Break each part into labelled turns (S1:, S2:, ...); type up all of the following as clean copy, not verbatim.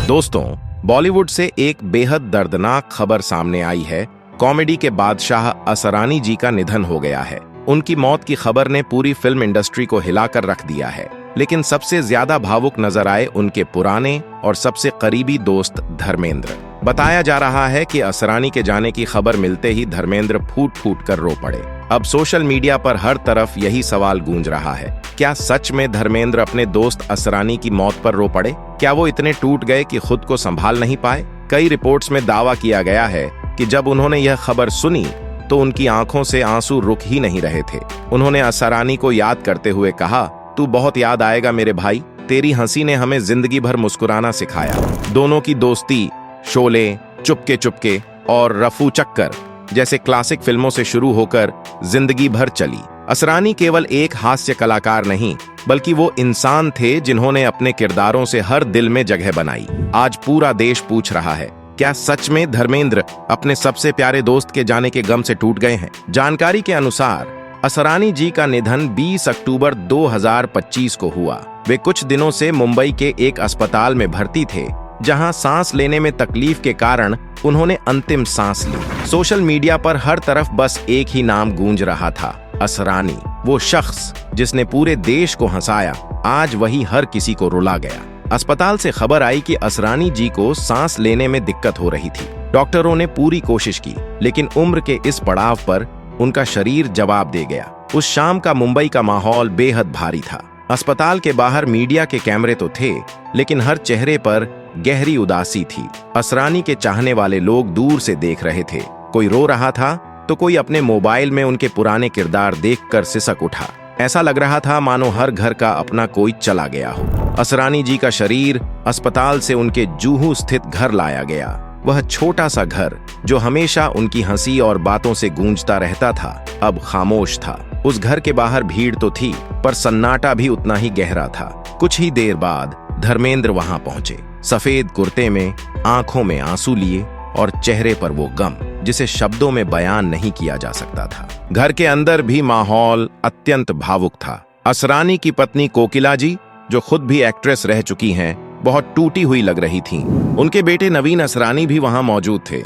S1: दोस्तों, बॉलीवुड से एक बेहद दर्दनाक खबर सामने आई है। कॉमेडी के बादशाह असरानी जी का निधन हो गया है। उनकी मौत की खबर ने पूरी फिल्म इंडस्ट्री को हिलाकर रख दिया है। लेकिन सबसे ज्यादा भावुक नजर आए उनके पुराने और सबसे करीबी दोस्त धर्मेंद्र। बताया जा रहा है कि असरानी के जाने की खबर मिलते ही धर्मेंद्र फूट फूट कर रो पड़े। अब सोशल मीडिया पर हर तरफ यही सवाल गूंज रहा है, क्या सच में धर्मेंद्र अपने दोस्त असरानी की मौत पर रो पड़े? क्या वो इतने टूट गए कि खुद को संभाल नहीं पाए? कई रिपोर्ट्स में दावा किया गया है कि जब उन्होंने यह खबर सुनी तो उनकी आंखों से आंसू रुक ही नहीं रहे थे। उन्होंने असरानी को याद करते हुए कहा, तू बहुत याद आएगा मेरे भाई, तेरी हंसी ने हमें जिंदगी भर मुस्कुराना सिखाया। दोनों की दोस्ती शोले, चुपके चुपके और रफू चक्कर जैसे क्लासिक फिल्मों से शुरू होकर जिंदगी भर चली। असरानी केवल एक हास्य कलाकार नहीं, बल्कि वो इंसान थे जिन्होंने अपने किरदारों से हर दिल में जगह बनाई। आज पूरा देश पूछ रहा है, क्या सच में धर्मेंद्र अपने सबसे प्यारे दोस्त के जाने के गम से टूट गए हैं? जानकारी के अनुसार असरानी जी का निधन 20 अक्टूबर 2025 को हुआ। वे कुछ दिनों से मुंबई के एक अस्पताल में भर्ती थे, जहां सांस लेने में तकलीफ के कारण उन्होंने अंतिम सांस ली। सोशल मीडिया पर हर तरफ बस एक ही नाम गूंज रहा था, असरानी। वो शख्स जिसने पूरे देश को हंसाया, आज वही हर किसी को रुला गया। अस्पताल से खबर आई कि असरानी जी को सांस लेने में दिक्कत हो रही थी। डॉक्टरों ने पूरी कोशिश की, लेकिन उम्र के इस पड़ाव पर उनका शरीर जवाब दे गया। उस शाम का मुंबई का माहौल बेहद भारी था। अस्पताल के बाहर मीडिया के कैमरे तो थे, लेकिन हर चेहरे पर गहरी उदासी थी। असरानी के चाहने वाले लोग दूर से देख रहे थे। कोई रो रहा था तो कोई अपने मोबाइल में उनके पुराने किरदार देखकर सिसक उठा। ऐसा लग रहा था मानो हर घर का अपना कोई चला गया हो। असरानी जी का शरीर अस्पताल से उनके जूहू स्थित घर लाया गया। वह छोटा सा घर जो हमेशा उनकी हंसी और बातों से गूंजता रहता था, अब खामोश था। उस घर के बाहर भीड़ तो थी, पर सन्नाटा भी उतना ही गहरा था। कुछ ही देर बाद धर्मेंद्र वहां पहुंचे, सफेद कुर्ते में, आंखों में आंसू लिए और चेहरे पर वो गम जिसे शब्दों में बयान नहीं किया जा सकता था। घर के अंदर भी माहौल अत्यंत भावुक था। असरानी की पत्नी कोकिला जी, जो खुद भी एक्ट्रेस रह चुकी हैं, बहुत टूटी हुई लग रही थीं। उनके बेटे नवीन असरानी भी वहां मौजूद थे,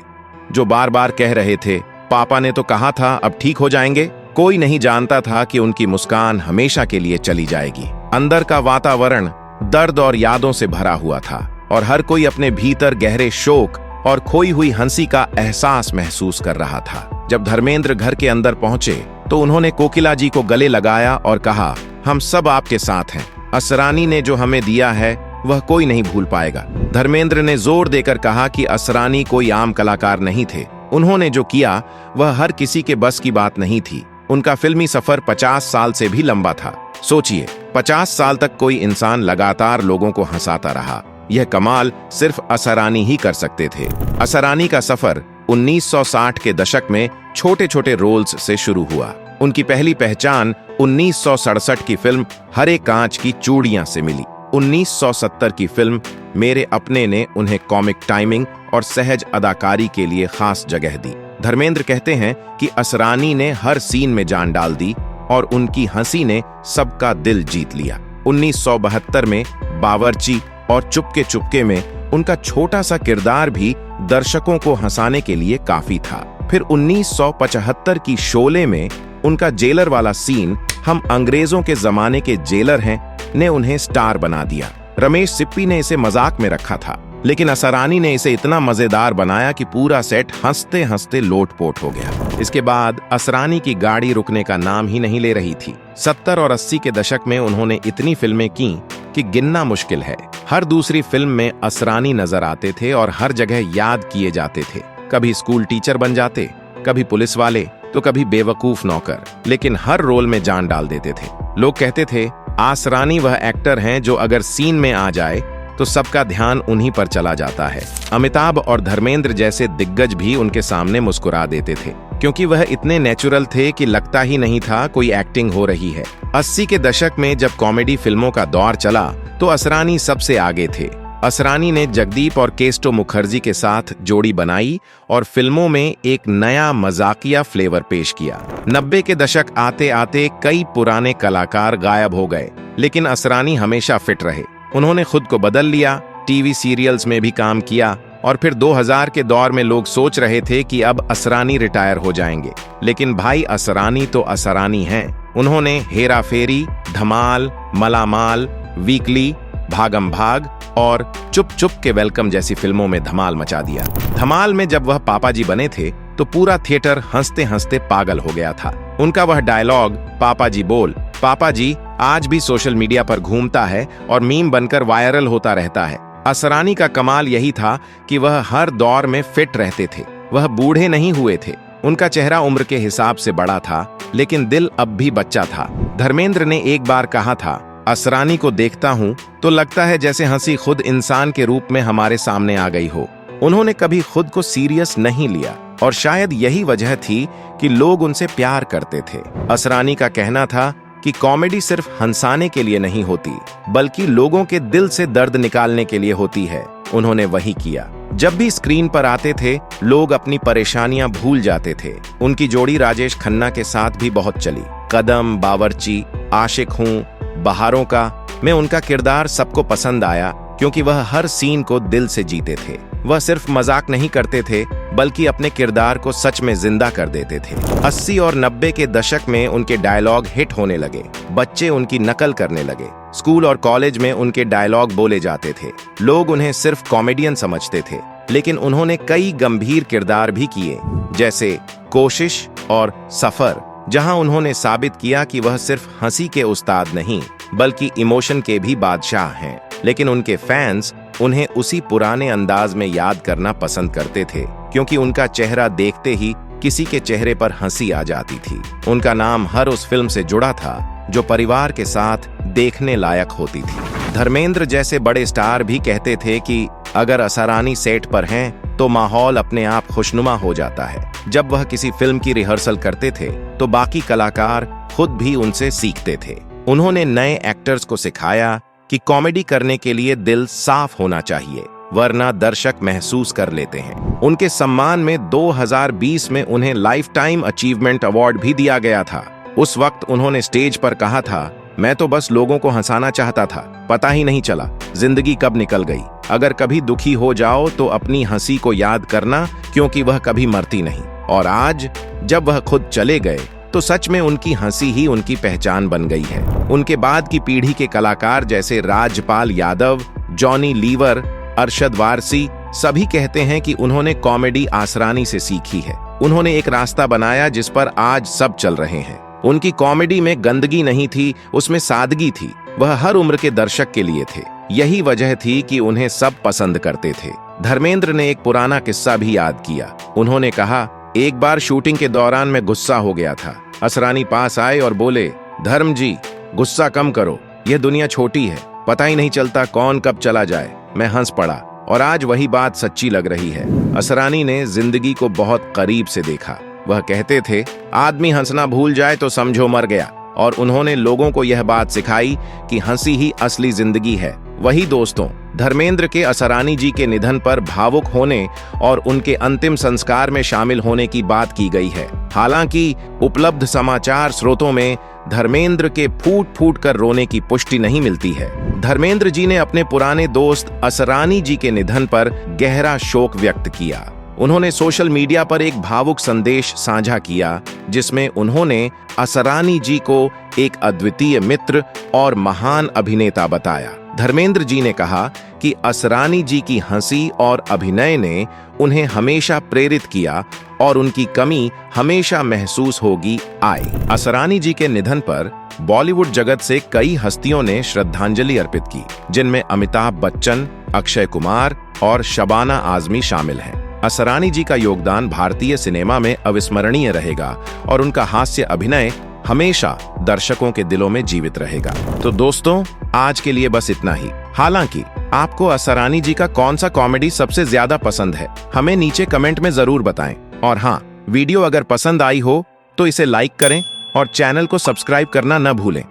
S1: जो बार बार कह रहे थे, पापा ने तो कहा था अब ठीक हो जाएंगे। कोई नहीं जानता था कि उनकी मुस्कान हमेशा के लिए चली जाएगी। अंदर का वातावरण दर्द और यादों से भरा हुआ था और हर कोई अपने भीतर गहरे शोक और खोई हुई हंसी का एहसास महसूस कर रहा था। जब धर्मेंद्र घर के अंदर पहुंचे तो उन्होंने कोकिला जी को गले लगाया और कहा, हम सब आपके साथ हैं। असरानी ने जो हमें दिया है वह कोई नहीं भूल पाएगा। धर्मेंद्र ने जोर देकर कहा कि असरानी कोई आम कलाकार नहीं थे। उन्होंने जो किया वह हर किसी के बस की बात नहीं थी। उनका फिल्मी सफर 50 साल से भी लंबा था। सोचिए, 50 साल तक कोई इंसान लगातार लोगों को हंसाता रहा। यह कमाल सिर्फ असरानी ही कर सकते थे। असरानी का सफर 1960 के दशक में छोटे छोटे रोल्स से शुरू हुआ। उनकी पहली पहचान 1967 की फिल्म हरे कांच की चूड़ियां से मिली। 1970 की फिल्म मेरे अपने ने उन्हें कॉमिक टाइमिंग और सहज अदाकारी के लिए खास जगह दी। धर्मेंद्र कहते हैं कि असरानी ने हर सीन में जान डाल दी और उनकी हंसी ने सबका दिल जीत लिया। 1972 में बावर्ची और चुपके चुपके में उनका छोटा सा किरदार भी दर्शकों को हंसाने के लिए काफी था। फिर 1975 की शोले में उनका जेलर वाला सीन, हम अंग्रेजों के जमाने के जेलर हैं, ने उन्हें स्टार बना दिया। रमेश सिप्पी ने इसे मजाक में रखा था, लेकिन असरानी ने इसे इतना मजेदार बनाया कि पूरा सेट हंसते हंसते लोटपोट हो गया। इसके बाद असरानी की गाड़ी रुकने का नाम ही नहीं ले रही थी। 70 और 80 के दशक में उन्होंने इतनी फिल्में की कि गिनना मुश्किल है। हर दूसरी फिल्म में असरानी नजर आते थे और हर जगह याद किए जाते थे। कभी स्कूल टीचर बन जाते, कभी पुलिस वाले, तो कभी बेवकूफ नौकर, लेकिन हर रोल में जान डाल देते थे। लोग कहते थे, असरानी वह एक्टर हैं जो अगर सीन में आ जाए तो सबका ध्यान उन्हीं पर चला जाता है। अमिताभ और धर्मेंद्र जैसे दिग्गज भी उनके सामने मुस्कुरा देते थे, क्योंकि वह इतने नेचुरल थे कि लगता ही नहीं था कोई एक्टिंग हो रही है। 80 के दशक में जब कॉमेडी फिल्मों का दौर चला तो असरानी सबसे आगे थे। असरानी ने जगदीप और केस्टो मुखर्जी के साथ जोड़ी बनाई और फिल्मों में एक नया मजाकिया फ्लेवर पेश किया। 90 के दशक आते आते कई पुराने कलाकार गायब हो गए, लेकिन असरानी हमेशा फिट रहे। उन्होंने खुद को बदल लिया, टीवी सीरियल्स में भी काम किया और फिर 2000 के दौर में लोग सोच रहे थे कि अब असरानी रिटायर हो जाएंगे, लेकिन भाई असरानी तो असरानी हैं। उन्होंने हेरा फेरी, धमाल, मलामाल, वीकली, भागम भाग और चुप चुप के वेलकम जैसी फिल्मों में धमाल मचा दिया। धमाल में जब वह पापा जी बने थे तो पूरा थिएटर हंसते हंसते पागल हो गया था। उनका वह डायलॉग पापा जी बोल पापा जी आज भी सोशल मीडिया पर घूमता है और मीम बनकर वायरल होता रहता है। असरानी का कमाल यही था कि वह हर दौर में फिट रहते थे। वह बूढ़े नहीं हुए थे। उनका चेहरा उम्र के हिसाब से बड़ा था, लेकिन दिल अब भी बच्चा था। धर्मेंद्र ने एक बार कहा था, असरानी को देखता हूँ तो लगता है जैसे हंसी खुद इंसान के रूप में हमारे सामने आ गई हो। उन्होंने कभी खुद को सीरियस नहीं लिया और शायद यही वजह थी कि लोग उनसे प्यार करते थे। असरानी का कहना था कि कॉमेडी सिर्फ हंसाने के लिए नहीं होती, बल्कि लोगों के दिल से दर्द निकालने के लिए होती है। उन्होंने वही किया। जब भी स्क्रीन पर आते थे, लोग अपनी परेशानियां भूल जाते थे। उनकी जोड़ी राजेश खन्ना के साथ भी बहुत चली। कदम, बावर्ची, आशिक हूँ, बहारों का में उनका किरदार सबको पसंद आया क्योंकि वह हर सीन को दिल से जीते थे। वह सिर्फ मजाक नहीं करते थे, बल्कि अपने किरदार को सच में जिंदा कर देते थे। 80 और 90 के दशक में उनके डायलॉग हिट होने लगे। बच्चे उनकी नकल करने लगे। स्कूल और कॉलेज में उनके डायलॉग बोले जाते थे। लोग उन्हें सिर्फ कॉमेडियन समझते थे, लेकिन उन्होंने कई गंभीर किरदार भी किए, जैसे कोशिश और सफर, जहां उन्होंने साबित किया कि वह सिर्फ हंसी के उस्ताद नहीं, बल्कि इमोशन के भी बादशाह हैं। लेकिन उनके फैंस उन्हें उसी पुराने अंदाज में याद करना पसंद करते थे, क्योंकि उनका चेहरा देखते ही किसी के चेहरे पर हंसी आ जाती थी। उनका नाम हर उस फिल्म से जुड़ा था जो परिवार के साथ देखने लायक होती थी। धर्मेंद्र जैसे बड़े स्टार भी कहते थे कि अगर असरानी सेट पर हैं तो माहौल अपने आप खुशनुमा हो जाता है। जब वह किसी फिल्म की रिहर्सल करते थे तो बाकी कलाकार खुद भी उनसे सीखते थे। उन्होंने नए एक्टर्स को सिखाया कि कॉमेडी करने के लिए दिल साफ होना चाहिए, वरना दर्शक महसूस कर लेते हैं। उनके सम्मान में 2020 में उन्हें लाइफ टाइम अचीवमेंट अवार्ड भी दिया गया था। उस वक्त उन्होंने स्टेज पर कहा था, मैं तो बस लोगों को हंसाना चाहता था, पता ही नहीं चला जिंदगी कब निकल गई। अगर कभी दुखी हो जाओ तो अपनी हंसी को याद करना, क्योंकि वह कभी मरती नहीं। और आज जब वह खुद चले गए तो सच में उनकी हंसी ही उनकी पहचान बन गई है। उनके बाद की पीढ़ी के कलाकार जैसे राजपाल यादव, जॉनी लीवर, अरशद वारसी सभी कहते हैं कि उन्होंने कॉमेडी असरानी से सीखी है। उन्होंने एक रास्ता बनाया जिस पर आज सब चल रहे हैं। उनकी कॉमेडी में गंदगी नहीं थी, उसमें सादगी थी। वह हर उम्र के दर्शक के लिए थे। यही वजह थी कि उन्हें सब पसंद करते थे। धर्मेंद्र ने एक पुराना किस्सा भी याद किया। उन्होंने कहा, एक बार शूटिंग के दौरान मैं गुस्सा हो गया था। असरानी पास आए और बोले, धर्म जी गुस्सा कम करो, यह दुनिया छोटी है, पता ही नहीं चलता कौन कब चला जाए। मैं हंस पड़ा और आज वही बात सच्ची लग रही है। असरानी ने जिंदगी को बहुत करीब से देखा। वह कहते थे, आदमी हंसना भूल जाए तो समझो मर गया, और उन्होंने लोगों को यह बात सिखाई कि हंसी ही असली जिंदगी है। वही दोस्तों, धर्मेंद्र के असरानी जी के निधन पर भावुक होने और उनके अंतिम संस्कार में शामिल होने की बात की गई है। हालांकि उपलब्ध समाचार स्रोतों में धर्मेंद्र के फूट फूट कर रोने की पुष्टि नहीं मिलती है। धर्मेंद्र जी ने अपने पुराने दोस्त असरानी जी के निधन पर गहरा शोक व्यक्त किया। उन्होंने सोशल मीडिया पर एक भावुक संदेश साझा किया, जिसमें उन्होंने असरानी जी को एक अद्वितीय मित्र और महान अभिनेता बताया। धर्मेंद्र जी ने कहा कि असरानी जी की हंसी और अभिनय ने उन्हें हमेशा प्रेरित किया और उनकी कमी हमेशा महसूस होगी आई। असरानी जी के निधन पर बॉलीवुड जगत से कई हस्तियों ने श्रद्धांजलि अर्पित की, जिनमें अमिताभ बच्चन, अक्षय कुमार और शबाना आजमी शामिल हैं। असरानी जी का योगदान भारतीय सिनेमा में अविस्मरणीय रहेगा और उनका हास्य अभिनय हमेशा दर्शकों के दिलों में जीवित रहेगा। तो दोस्तों, आज के लिए बस इतना ही। हालांकि आपको असरानी जी का कौन सा कॉमेडी सबसे ज्यादा पसंद है, हमें नीचे कमेंट में जरूर बताएं। और हाँ, वीडियो अगर पसंद आई हो तो इसे लाइक करें और चैनल को सब्सक्राइब करना न भूलें।